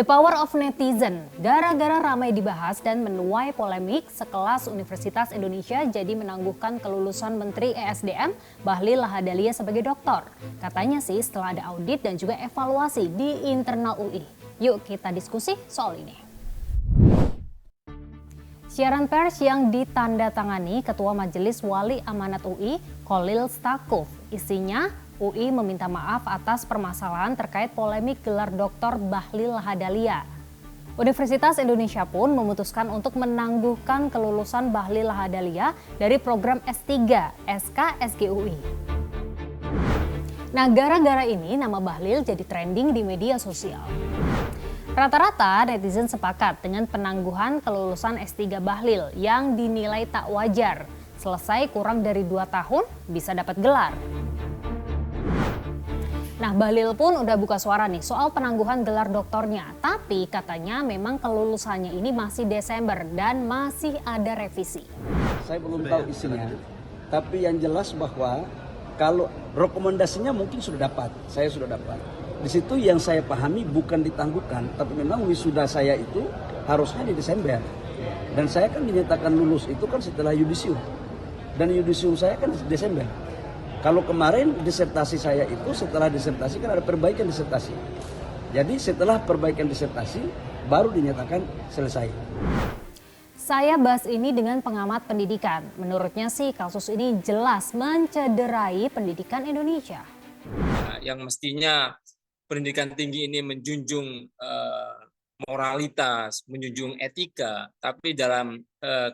power of netizen, gara-gara ramai dibahas dan menuai polemik, sekelas Universitas Indonesia jadi menangguhkan kelulusan Menteri ESDM Bahlil Lahadalia sebagai doktor. Katanya sih setelah ada audit dan juga evaluasi di internal UI. Yuk kita diskusi soal ini. Siaran pers yang ditandatangani Ketua Majelis Wali Amanat UI, Khalil Stakuf. Isinya, UI meminta maaf atas permasalahan terkait polemik gelar Dr. Bahlil Lahadalia. Universitas Indonesia pun memutuskan untuk menangguhkan kelulusan Bahlil Lahadalia dari program S3 SKSGUI. Nah, gara-gara ini nama Bahlil jadi trending di media sosial. Rata-rata netizen sepakat dengan penangguhan kelulusan S3 Bahlil yang dinilai tak wajar. Selesai kurang dari 2 tahun bisa dapat gelar. Nah, Bahlil pun udah buka suara nih soal penangguhan gelar doktornya. Tapi katanya memang kelulusannya ini masih Desember dan masih ada revisi. Saya belum tahu isinya, tapi yang jelas bahwa kalau rekomendasinya mungkin sudah dapat, saya sudah dapat. Di situ yang saya pahami bukan ditangguhkan, tapi memang wisuda saya itu harusnya di Desember. Dan saya kan dinyatakan lulus itu kan setelah yudisium. Dan yudisium saya kan di Desember. Kalau kemarin disertasi saya itu setelah disertasi kan ada perbaikan disertasi. Jadi setelah perbaikan disertasi baru dinyatakan selesai. Saya bahas ini dengan pengamat pendidikan. Menurutnya sih kasus ini jelas mencederai pendidikan Indonesia. Yang mestinya pendidikan tinggi ini menjunjung moralitas, menjunjung etika. Tapi dalam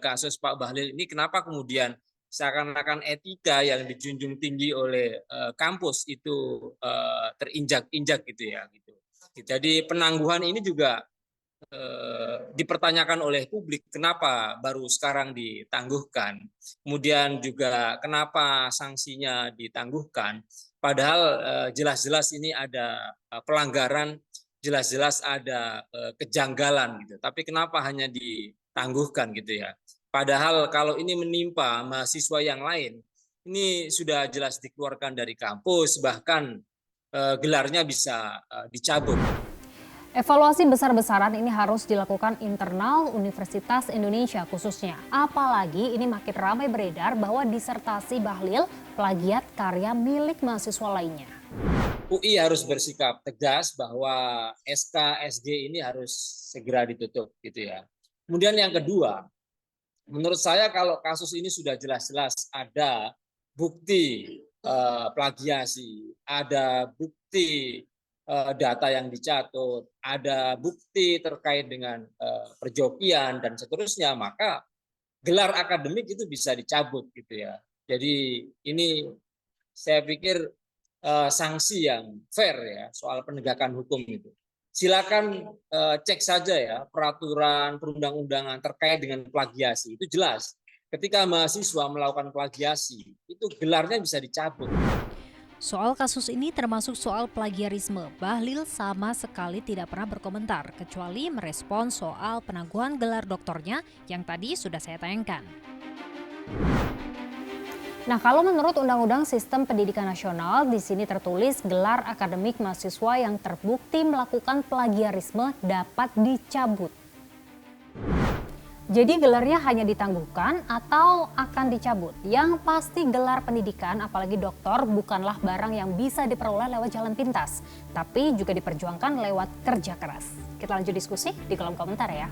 kasus Pak Bahlil ini kenapa kemudian seakan-akan etika yang dijunjung tinggi oleh kampus itu terinjak-injak gitu ya. Gitu. Jadi penangguhan ini juga dipertanyakan oleh publik kenapa baru sekarang ditangguhkan. Kemudian juga kenapa sanksinya ditangguhkan. Padahal jelas-jelas ini ada pelanggaran, jelas-jelas ada kejanggalan gitu. Tapi kenapa hanya ditangguhkan gitu ya? Padahal kalau ini menimpa mahasiswa yang lain, ini sudah jelas dikeluarkan dari kampus, bahkan gelarnya bisa dicabut. Evaluasi besar-besaran ini harus dilakukan internal Universitas Indonesia khususnya. Apalagi ini makin ramai beredar bahwa disertasi Bahlil plagiat karya milik mahasiswa lainnya. UI harus bersikap tegas bahwa SKSG ini harus segera ditutup gitu ya. Kemudian yang kedua, menurut saya kalau kasus ini sudah jelas-jelas ada bukti plagiasi, ada bukti data yang dicatut, ada bukti terkait dengan perjokian dan seterusnya, maka gelar akademik itu bisa dicabut gitu ya. Jadi ini saya pikir sanksi yang fair ya soal penegakan hukum itu. Silakan cek saja ya peraturan perundang-undangan terkait dengan plagiasi, itu jelas. Ketika mahasiswa melakukan plagiasi, itu gelarnya bisa dicabut. Soal kasus ini termasuk soal plagiarisme, Bahlil sama sekali tidak pernah berkomentar kecuali merespon soal penangguhan gelar doktornya yang tadi sudah saya tayangkan. Nah, kalau menurut Undang-Undang Sistem Pendidikan Nasional, di sini tertulis gelar akademik mahasiswa yang terbukti melakukan plagiarisme dapat dicabut. Jadi gelarnya hanya ditangguhkan atau akan dicabut. Yang pasti gelar pendidikan apalagi doktor bukanlah barang yang bisa diperoleh lewat jalan pintas. Tapi juga diperjuangkan lewat kerja keras. Kita lanjut diskusi di kolom komentar ya.